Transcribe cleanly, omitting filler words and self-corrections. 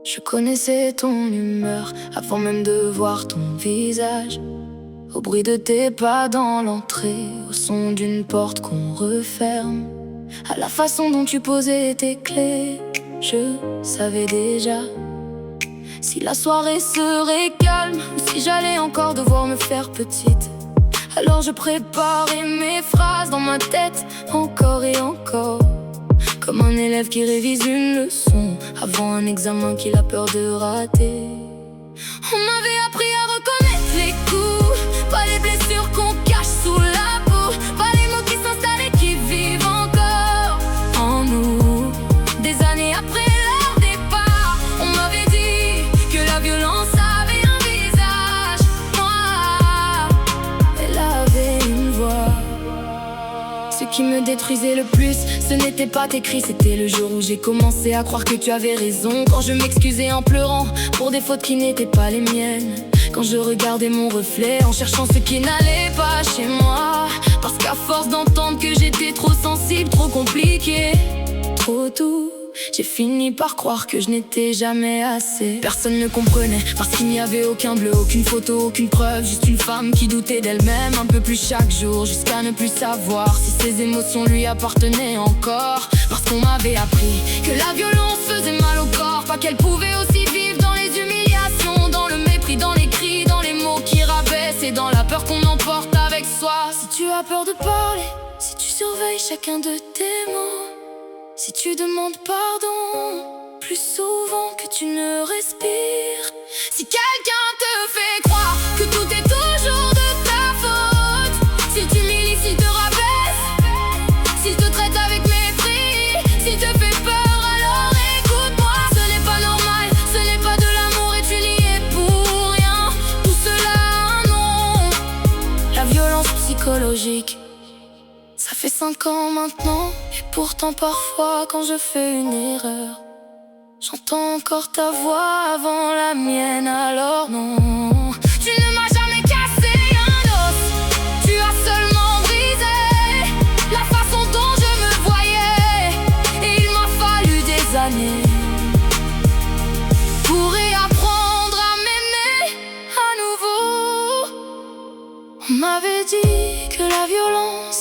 Je connaissais ton humeur avant même de voir ton visage. Au bruit de tes pas dans l'entrée, au son d'une porte qu'on referme, à la façon dont tu posais tes clés, je savais déjà si la soirée serait calme ou si j'allais encore devoir me faire petite. Alors je préparais mes phrases dans ma tête, encore et encore, comme un élève qui révise une leçon avant un examen qu'il a peur de rater. On m'avait appris à reconnaître les coups, pas les blessures qu'on cache sous la peau, pas les mots qui s'installent et qui vivent encore en nous. Des années après leur départ, on m'avait dit que la violence avait un visage. Moi, elle avait une voix. Ce qui me détruisait le plus, ce n'était pas tes cris, c'était le jour où j'ai commencé à croire que tu avais raison. Quand je m'excusais en pleurant pour des fautes qui n'étaient pas les miennes. Quand je regardais mon reflet en cherchant ce qui n'allait pas chez moi. Parce qu'à force d'entendre que j'étais trop sensible, trop compliqué, trop doux, j'ai fini par croire que je n'étais jamais assez. Personne ne comprenait parce qu'il n'y avait aucun bleu, aucune photo, aucune preuve. Juste une femme qui doutait d'elle-même un peu plus chaque jour, jusqu'à ne plus savoir si ses émotions lui appartenaient encore. Parce qu'on m'avait appris que la violence faisait mal au corps, pas qu'elle pouvait aussi vivre dans les humiliations, dans le mépris, dans les cris, dans les mots qui rabaissent et dans la peur qu'on emporte avec soi. Si tu as peur de parler, si tu surveilles chacun de tes mots, si tu demandes pardon plus souvent que tu ne respires, si quelqu'un te fait croire que tout est toujours de ta faute, s'il t'humilie, s'il te rabaisse, s'il te traite avec mépris, s'il te fait peur, alors écoute-moi. Ce n'est pas normal, ce n'est pas de l'amour et tu n'y es pour rien. Tout cela a un nom, la violence psychologique. Ça fait 5 ans maintenant, et pourtant parfois quand je fais une erreur, j'entends encore ta voix avant la mienne. Alors non, tu ne m'as jamais cassé un os, tu as seulement brisé la façon dont je me voyais. Et il m'a fallu des années pour réapprendre à m'aimer à nouveau. On m'avait dit que la violence